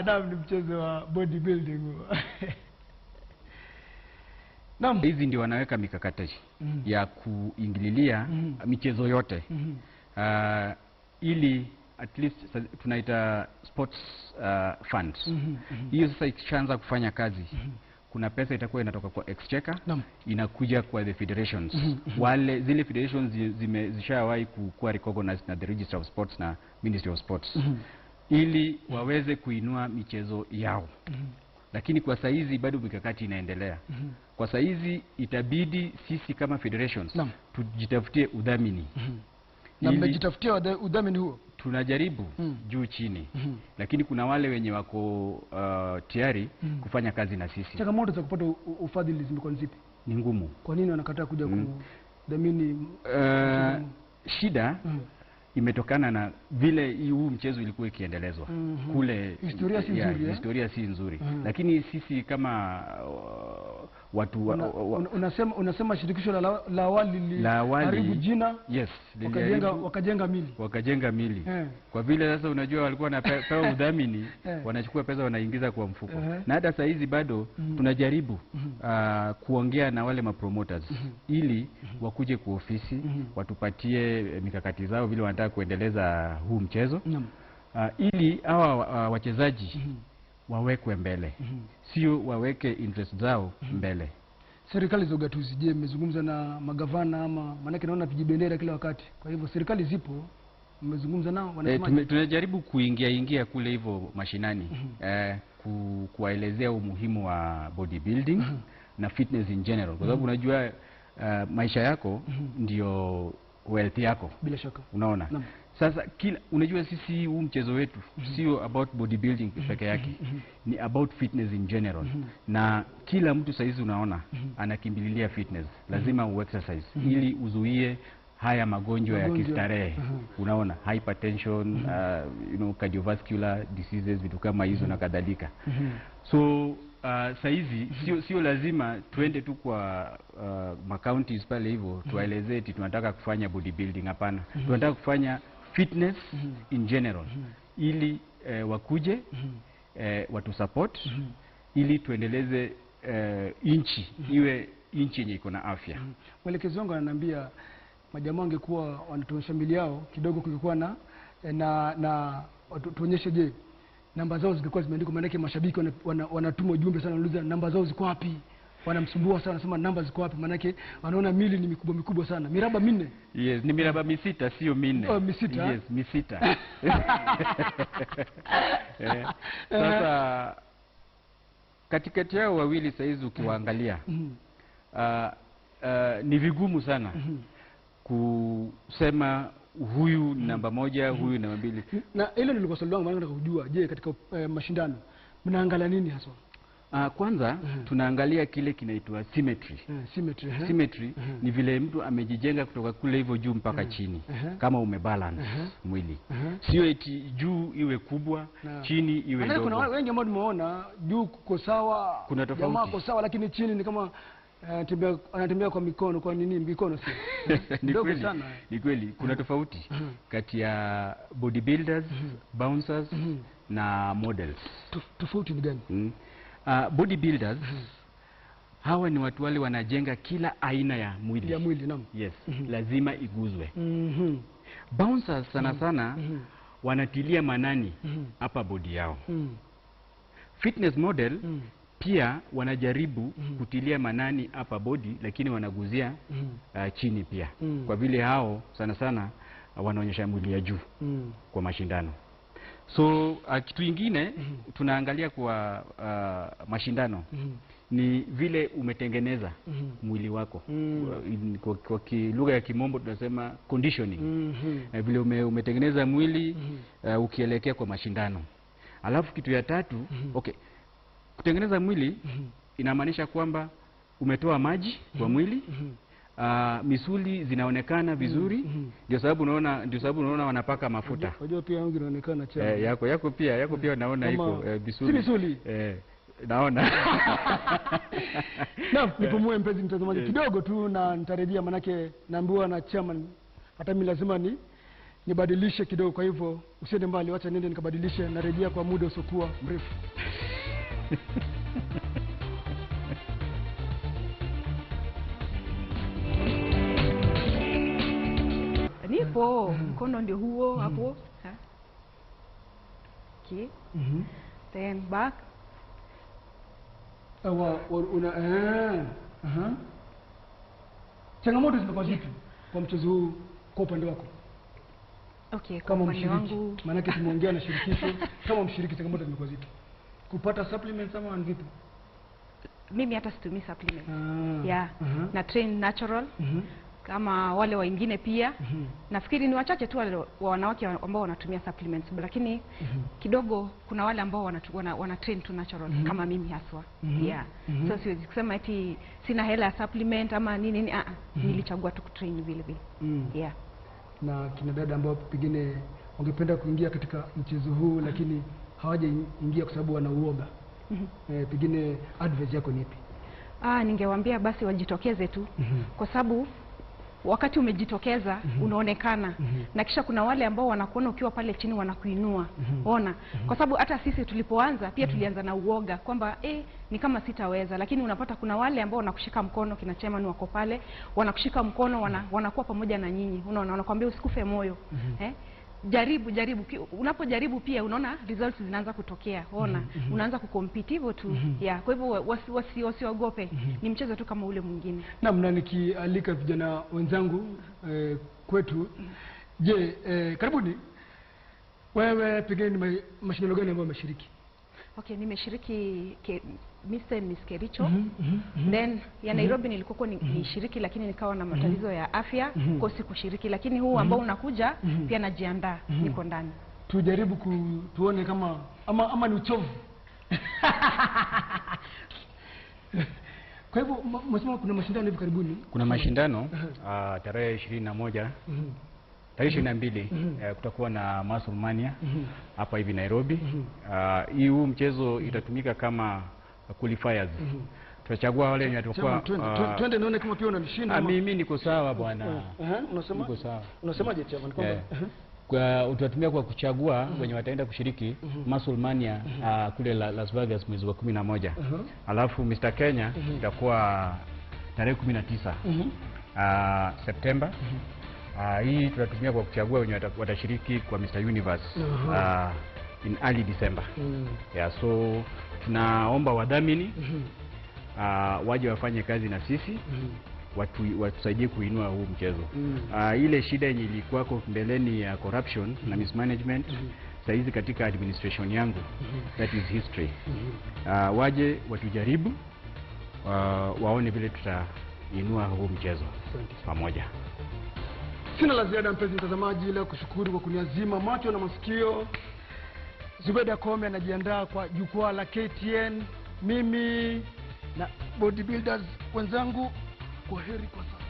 Naam, ni mchezo wa bodybuilding. Naam, hizi ndio wanaweka mikakati ya kuingililia michezo yote. Ili at least tunaita sports funds. Hiyo sasa ikishaanza kufanya kazi, kuna pesa itakuwa inatoka kwa exchequer, inakuja kwa the federations. Wale zile federations zishawahi kuwa recognized na the Register of Sports na Ministry of Sports, ili waweze kuinua michezo yao. Lakini kwa saizi bado mikakati inaendelea. Kwa saizi itabidi sisi kama federations tujitafutie udhamini. Na mmejitafutia udhamini huo? Tunajaribu juu chini. Lakini kuna wale wenye wako tayari kufanya kazi na sisi. Changamoto za kupata ufadhili zimekuwa zipi? Ni ngumu. Kwa nini wanakataa kuja kudhamini? Shida imetokana na vile huu mchezo ilikuwa ikiendelezwa kule. Historia si nzuri. Historia si nzuri. Lakini sisi kama watu unasema shirikisho la awali haribu jina. Yes, wakajenga mili. Kwa vile sasa unajua walikuwa wanapewa udhamini, wanachukua pesa wanaingiza kwa mfuko. Na hata saa hizi bado tunajaribu kuongea na wale mapromoters ili wakuje kwa ofisi watupatie mikakati zao vile wanataka kuendeleza huu mchezo. Ili hawa wachezaji wawekwe mbele, sio waweke interest zao mbele. Serikali za ugatuzi, je, mmezungumza na magavana ama manake naona vijibendera kila wakati? Kwa hivyo serikali zipo, mmezungumza nao, wanasema? Tunajaribu kuingia kule hivyo mashinani, kuwaelezea umuhimu wa bodybuilding na fitness in general, kwa sababu unajua maisha yako ndio wealth yako. Bila shaka. Unaona? Sasa unajua sisi huu mchezo wetu sio about bodybuilding peke yake, ni about fitness in general. Na kila mtu saizi unaona anakimbililia fitness. Lazima uexercise ili uzuie haya magonjwa ya kistarehe. Unaona, hypertension, cardiovascular diseases, vitu kama hizo na kadhalika. So saizi sio lazima tuende tu kwa counties pale hivyo tuwaelezee eti tunataka kufanya bodybuilding. Hapana, tunataka kufanya fitness in general, ili wakuje watu support ili tuendeleze inchi iwe inchi yenye iko na afya. Mwelekezi wangu ananiambia majamaa wangekuwa wanatuonyesha mili yao kidogo, kulikuwa na tuonyeshe, je, namba zao zingekuwa zimeandikwa, maana yake mashabiki wanatuma ujumbe sana, wanauliza namba zao ziko wapi, wanamsumbua sana, nasema namba ziko wapi, maana yake wanaona mili ni mikubwa sana, miraba 4. Yes, ni miraba 6 sio 4. Oh, 6. Yes, 6. Sasa katikati yao wawili saizi ukiwaangalia ni vigumu sana kusema huyu namba 1, huyu namba 2. Na hilo nilikuwa swali langu, maana nataka kujua, je, katika mashindano mnaangalia nini haswa? Kwanza tunaangalia kile kinaitwa symmetry. Symmetry ni vile mtu amejijenga kutoka kule hivyo juu mpaka chini, kama umebalance mwili. Sio eti juu iwe kubwa, chini iwe ndogo. Kuna wengi ambao tumeona juu kuko sawa, kuna tofauti. Jamaa kwa sawa, lakini chini ni kama anatembea kwa mikono. Kwa nini mikono si? Ni kweli kuna tofauti kati ya bodybuilders, bouncers na models. Tofauti ni gani? Bodybuilders hawa ni watu wale wanajenga kila aina ya mwili. Naam. Yes, lazima iguzwe. Bouncers sana wanatilia manani hapa body yao. Fitness model pia wanajaribu kutilia manani hapa body, lakini wanaguzia chini pia. Kwa vile hao sana wanaonyesha mwili ya juu kwa mashindano. So kitu kingine tunaangalia kwa mashindano ni vile umetengeneza mwili wako. Kwa lugha ya kimombo tunasema conditioning. Vile umetengeneza mwili ukielekea kwa mashindano. Alafu kitu ya tatu, kutengeneza mwili inamaanisha kwamba umetoa maji kwa mwili. Misuli zinaonekana vizuri, ndio sababu unaona wanapaka mafuta. Unajua pia wangu inaonekana cha. Yako pia naona iko misuli. Naona. Naam, nipumue mpenzi mtazamaji kidogo tu, na nitarejea, manake naambiwa na chairman hata mimi lazima nibadilishe kidogo, kwa hivyo usiende mbali, wacha niende nikabadilishe, narejea kwa muda usiokuwa mrefu. Nipo, mkono ndio huo hapo. Okay. Then back. Changamoto zimekuwa zipi kwa mchezo huu kwa upande wako? Okay, kama mshiriki, maana yake tumeongea na shirikisho, kama mshiriki changamoto zimekuwa zipi? Kupata supplements ama vipi? Mimi hata situmii supplements. Na train natural. Kama wale wengine pia. Nafikiri ni wachache tu wale wanawake ambao wanatumia supplements, lakini kidogo kuna wale ambao wana train to natural kama mimi haswa. So siwezi kusema eti sina hela ya supplement ama nini. Nilichagua tu kutrain vile vile. Na kina dada ambao pengine wangependa kuingia katika mchezo huu lakini hawajaingia kwa sababu wana uoga. Pengine advice yako ni ipi? Ningewaambia basi wajitokeze tu. Kwa sababu wakati umejitokeza unaonekana, na kisha kuna wale ambao wanakuona ukiwa pale chini wanakuinua. Ona, kwa sababu hata sisi tulipoanza pia tulianza na uoga kwamba ni kama sitaweza, lakini unapata kuna wale ambao wanakushika mkono, kina Chairman wako pale, wanakushika mkono, wanakuwa pamoja na nyinyi. Unaona, wanakuambia usikufe moyo. Jaribu. Unapojaribu pia unaona results zinaanza kutokea. Ona, unaanza kucompete hivyo tu. Kwa hivyo wasiogope. Ni mchezo tu kama ule mwingine. Na nikialika vijana wenzangu kwetu, je, karibuni. Wewe pengine ni mashindano gani ambayo umeshiriki? Okay, nimeshiriki Mr. Miss Kericho. Then ya Nairobi nilikuwa nishiriki, lakini nikawa na matatizo ya afya, kwa sikushiriki, lakini huu ambao unakuja pia najiandaa, niko ndani. Tujaribu tuone kama ama ni uchovu. Kwa hivyo msema kuna mashindano hivi karibuni? Kuna mashindano tarehe 21 tarehe 22 kutakuwa na Muscle Mania hapa hivi Nairobi. Huu mchezo itatumika kama qualifiers. Tutachagua wale wenye watakuwa twende naone kama pia unanishinda. Mimi niko sawa bwana. Unasema? Niko sawa. Unasemaje Chairman kwamba utatumia kwa kuchagua wenye wataenda kushiriki Muscle Mania kule Las Vegas mwezi wa 11. Alafu Mr. Kenya itakuwa tarehe 19 September. Hii tunatumia kwa kuchagua wenye watashiriki kwa Mr. Universe in early December. So tunaomba wadhamini waje wafanye kazi na sisi, watusaidie kuinua huu mchezo. Ile shida yenye ilikuwa mbeleni ya corruption na mismanagement, saizi katika administration yangu, that is history. Waje watujaribu, waone vile tutainua huu mchezo pamoja. Sina la ziada mpenzi mtazamaji, ila kushukuru kwa kuniazima macho na masikio. Zubeda Kome anajiandaa kwa jukwaa la KTN. Mimi na bodybuilders wenzangu, kwa heri kwa sasa.